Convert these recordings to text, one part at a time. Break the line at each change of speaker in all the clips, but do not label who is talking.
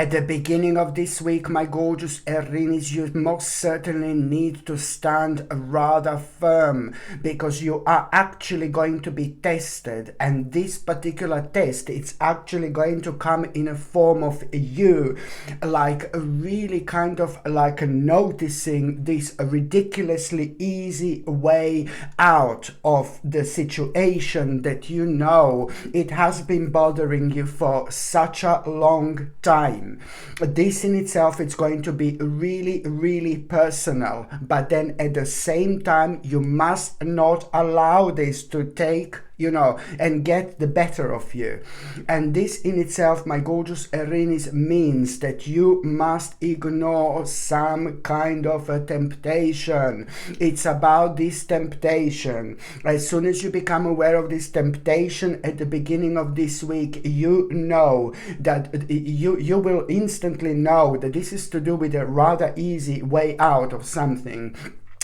At the beginning of this week, my gorgeous Aries, you most certainly need to stand rather firm because you are actually going to be tested, and this particular test, it's actually going to come in a form of you like really kind of like noticing this ridiculously easy way out of the situation that you know it has been bothering you for such a long time. This in itself, it's going to be really, really personal, but then at the same time, you must not allow this to take, and get the better of you. And this in itself, my gorgeous Aries, means that you must ignore some kind of a temptation. It's about this temptation. As soon as you become aware of this temptation at the beginning of this week, you know that you will instantly know that this is to do with a rather easy way out of something.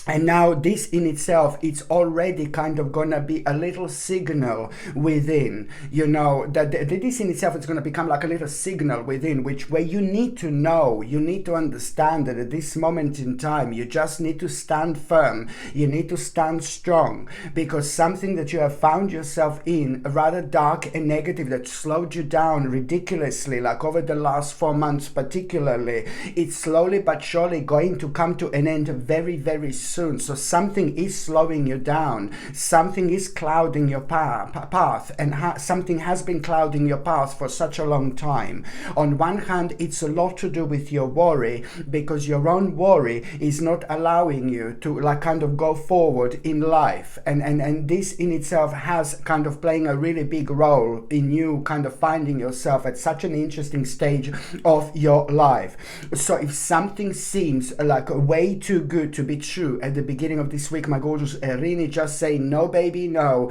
And now this in itself, it's already kind of gonna be a little signal within, that this in itself is gonna become like a little signal within, which where you need to know, you need to understand that at this moment in time, you just need to stand firm, you need to stand strong, because something that you have found yourself in, rather dark and negative, that slowed you down ridiculously, like over the last 4 months particularly, it's slowly but surely going to come to an end very, very soon. So something is slowing you down, something is clouding your path, and something has been clouding your path for such a long time. On one hand, it's a lot to do with your worry, because your own worry is not allowing you to like kind of go forward in life, and this in itself has kind of playing a really big role in you kind of finding yourself at such an interesting stage of your life. So if something seems like way too good to be true at the beginning of this week, my gorgeous Aries, just say no, baby, no.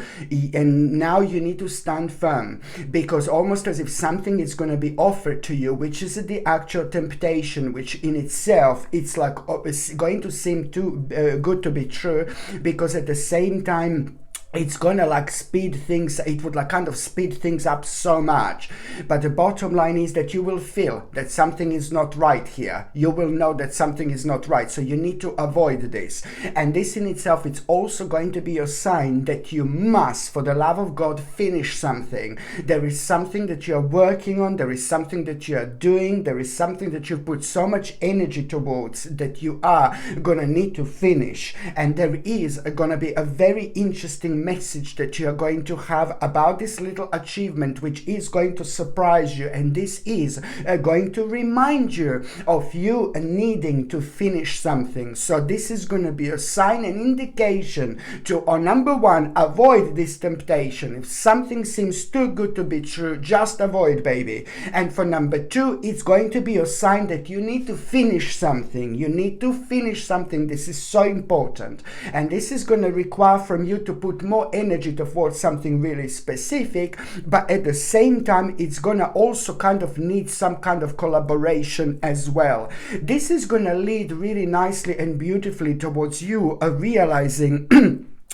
And now you need to stand firm, because almost as if something is going to be offered to you, which is the actual temptation, which in itself, it's like it's going to seem too good to be true, because at the same time, it's gonna like speed things, it would like kind of speed things up so much. But the bottom line is that you will feel that something is not right here. You will know that something is not right. So you need to avoid this. And this in itself, it's also going to be a sign that you must, for the love of God, finish something. There is something that you're working on. There is something that you're doing. There is something that you've put so much energy towards that you are gonna need to finish. And there is gonna be a very interesting message that you are going to have about this little achievement, which is going to surprise you, and this is going to remind you of you needing to finish something. So this is going to be a sign and indication to, number one, avoid this temptation. If something seems too good to be true, just avoid, baby. And for number two, it's going to be a sign that you need to finish something. You need to finish something. This is so important, and this is going to require from you to put more energy towards something really specific, but at the same time, it's gonna also kind of need some kind of collaboration as well. This is gonna lead really nicely and beautifully towards you realizing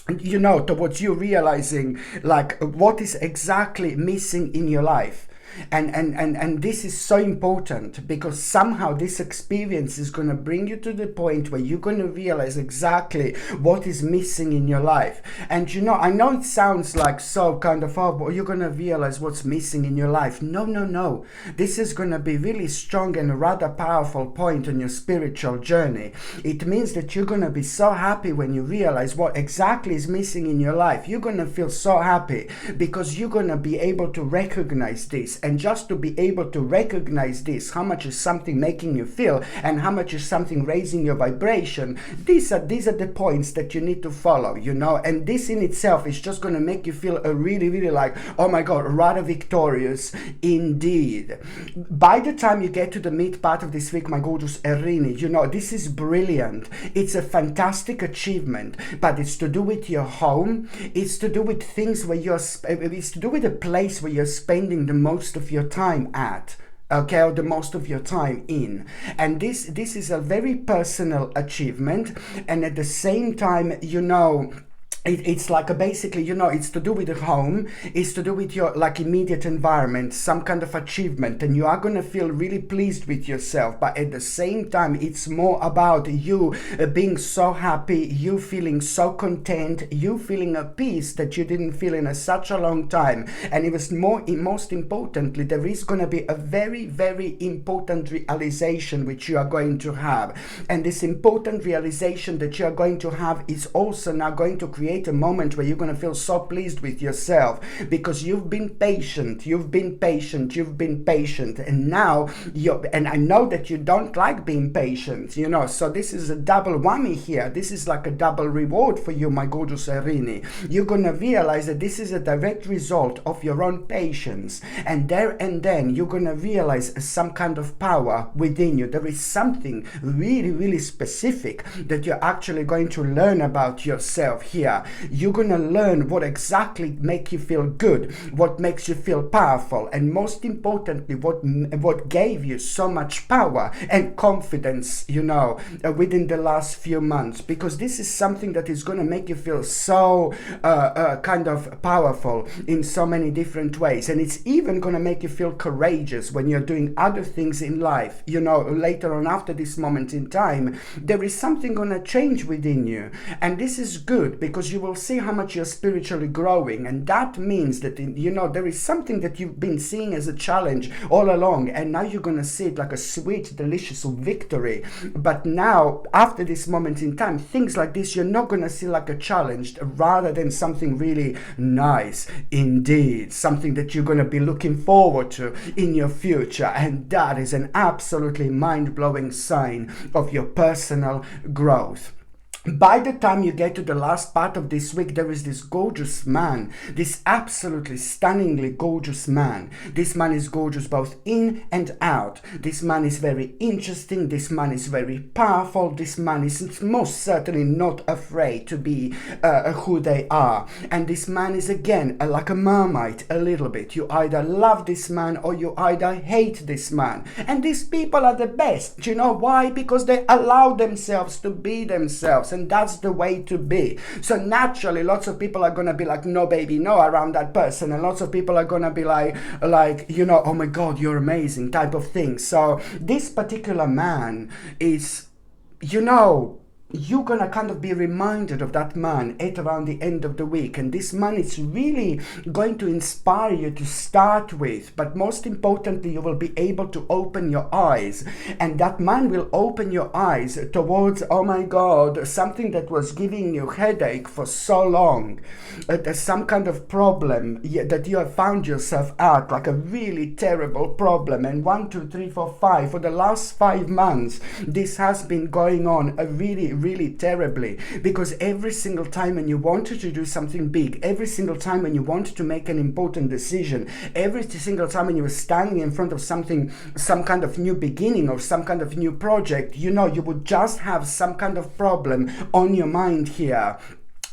towards you realizing like what is exactly missing in your life. And this is so important, because somehow this experience is going to bring you to the point where you're going to realize exactly what is missing in your life. And I know it sounds like so kind of, but you're going to realize what's missing in your life. No. This is going to be really strong and a rather powerful point on your spiritual journey. It means that you're going to be so happy when you realize what exactly is missing in your life. You're going to feel so happy because you're going to be able to recognize this. And just to be able to recognize this, how much is something making you feel and how much is something raising your vibration, these are the points that you need to follow, and this in itself is just going to make you feel really, really like, oh my God, rather victorious indeed. By the time you get to the mid part of this week, my gorgeous Aries, this is brilliant. It's a fantastic achievement, but it's to do with your home. It's to do with things where it's to do with a place where you're spending the most of your time at. Okay, or the most of your time in. And this is a very personal achievement, and at the same time, it's like a basically, it's to do with the home, it's to do with your like immediate environment, some kind of achievement, and you are going to feel really pleased with yourself. But at the same time, it's more about you being so happy, you feeling so content, you feeling a peace that you didn't feel in such a long time. And it was most importantly, there is going to be a very, very important realization which you are going to have. And this important realization that you are going to have is also now going to create a moment where you're going to feel so pleased with yourself, because you've been patient, and now and I know that you don't like being patient, so this is a double whammy here. This is like a double reward for you, my gorgeous Erini. You're going to realize that this is a direct result of your own patience, and then you're going to realize some kind of power within you. There is something really, really specific that you're actually going to learn about yourself here. You're gonna learn what exactly make you feel good, what makes you feel powerful, and most importantly, what gave you so much power and confidence, within the last few months. Because this is something that is gonna make you feel so kind of powerful in so many different ways, and it's even gonna make you feel courageous when you're doing other things in life. Later on, after this moment in time, there is something gonna change within you, and this is good because you will see how much you're spiritually growing. And that means that there is something that you've been seeing as a challenge all along, and now you're going to see it like a sweet, delicious victory. But now, after this moment in time, things like this you're not going to see like a challenge, rather than something really nice indeed, something that you're going to be looking forward to in your future. And that is an absolutely mind-blowing sign of your personal growth. By the time you get to the last part of this week, there is this gorgeous man, this absolutely stunningly gorgeous man. This man is gorgeous both in and out. This man is very interesting. This man is very powerful. This man is most certainly not afraid to be who they are. And this man is again like a Marmite a little bit. You either love this man or you either hate this man. And these people are the best. Do you know why? Because they allow themselves to be themselves. And that's the way to be. So naturally, lots of people are going to be like, no, baby, no, around that person. And lots of people are going to be like, oh my God, you're amazing type of thing. So this particular man is, you're gonna kind of be reminded of that man at around the end of the week. And this man is really going to inspire you to start with, but most importantly, you will be able to open your eyes, and that man will open your eyes towards, oh my God, something that was giving you headache for so long. There's some kind of problem that you have found yourself at, like a really terrible problem. And 1, 2, 3, 4, 5, for the last 5 months, this has been going on a really terribly, because every single time when you wanted to do something big, every single time when you wanted to make an important decision, every single time when you were standing in front of something, some kind of new beginning or some kind of new project, you would just have some kind of problem on your mind here.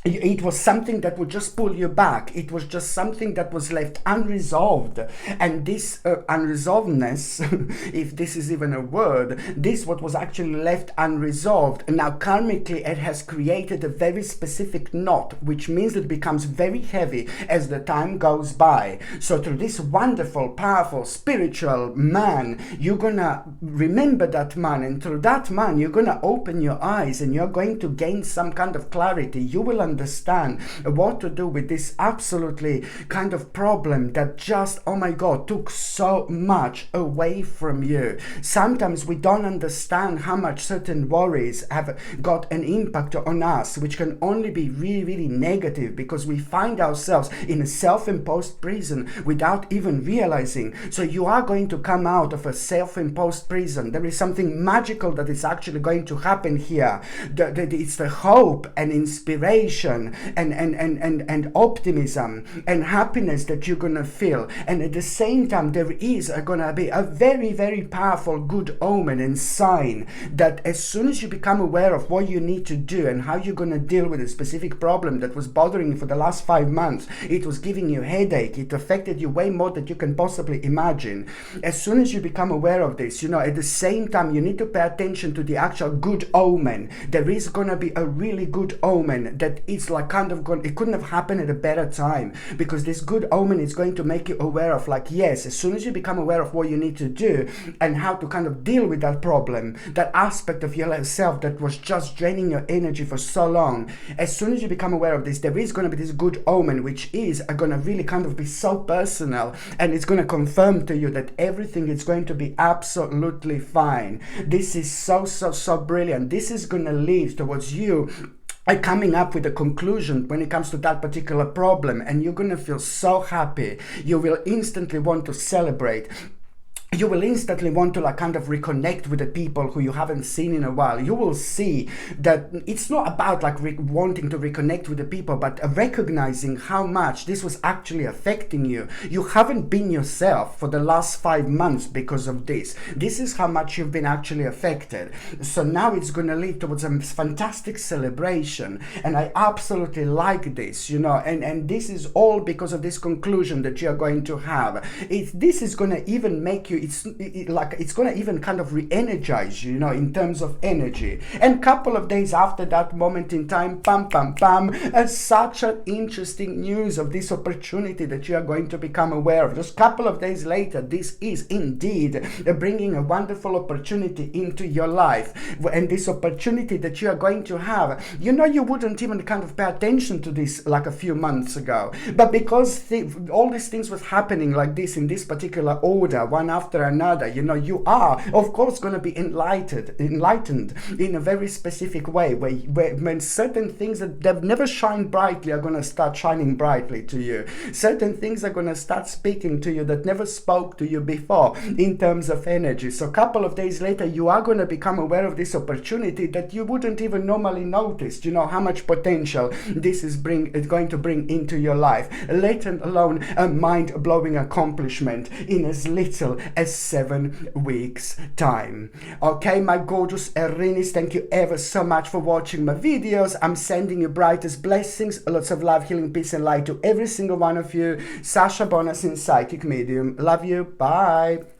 It was something that would just pull you back. It was just something that was left unresolved. And this unresolvedness, if this is even a word, this what was actually left unresolved. And now karmically it has created a very specific knot, which means it becomes very heavy as the time goes by. So through this wonderful, powerful, spiritual man, you're gonna remember that man, and through that man you're gonna open your eyes and you're going to gain some kind of clarity. You will understand what to do with this absolutely kind of problem that just, oh my God, took so much away from you. Sometimes we don't understand how much certain worries have got an impact on us, which can only be really negative, because we find ourselves in a self-imposed prison without even realizing. So you are going to come out of a self-imposed prison. There is something magical that is actually going to happen here. It's the hope and inspiration and optimism and happiness that you're gonna feel. And at the same time, there is gonna be a very powerful good omen and sign that as soon as you become aware of what you need to do and how you're gonna deal with a specific problem that was bothering you for the last 5 months, it was giving you headache, it affected you way more than you can possibly imagine. As soon as you become aware of this, at the same time, you need to pay attention to the actual good omen. There is gonna be a really good omen that it's like kind of gone, it couldn't have happened at a better time, because this good omen is going to make you aware of, like, yes, as soon as you become aware of what you need to do and how to kind of deal with that problem, that aspect of yourself that was just draining your energy for so long, as soon as you become aware of this, there is going to be this good omen, which is going to really kind of be so personal, and it's going to confirm to you that everything is going to be absolutely fine. This is so brilliant. This is going to lead towards you coming up with a conclusion when it comes to that particular problem, and you're going to feel so happy. You will instantly want to celebrate. You will instantly want to, like, kind of reconnect with the people who you haven't seen in a while. You will see that it's not about like wanting to reconnect with the people, but recognizing how much this was actually affecting you. You haven't been yourself for the last 5 months because of this. This is how much you've been actually affected. So now it's going to lead towards a fantastic celebration, and I absolutely like this, you know, and this is all because of this conclusion that you're going to have. This is going to even make you, it's going to even kind of re-energize you, you know, in terms of energy. And couple of days after that moment in time, such an interesting news of this opportunity that you are going to become aware of. Just couple of days later, this is indeed bringing a wonderful opportunity into your life. And this opportunity that you are going to have, you know, you wouldn't even kind of pay attention to this like a few months ago, but because all these things was happening like this in this particular order, one after another, you know, you are of course going to be enlightened in a very specific way, where when certain things that they've never shined brightly are going to start shining brightly to you. Certain things are going to start speaking to you that never spoke to you before in terms of energy. So a couple of days later, you are going to become aware of this opportunity that you wouldn't even normally notice, you know, how much potential this is going to bring into your life, let alone a mind-blowing accomplishment in as little as 7 weeks time. Okay, my gorgeous Aries, thank you ever so much for watching my videos. I'm sending you brightest blessings, lots of love, healing, peace and light to every single one of you. Sasha Bonasin, psychic medium. Love you. Bye.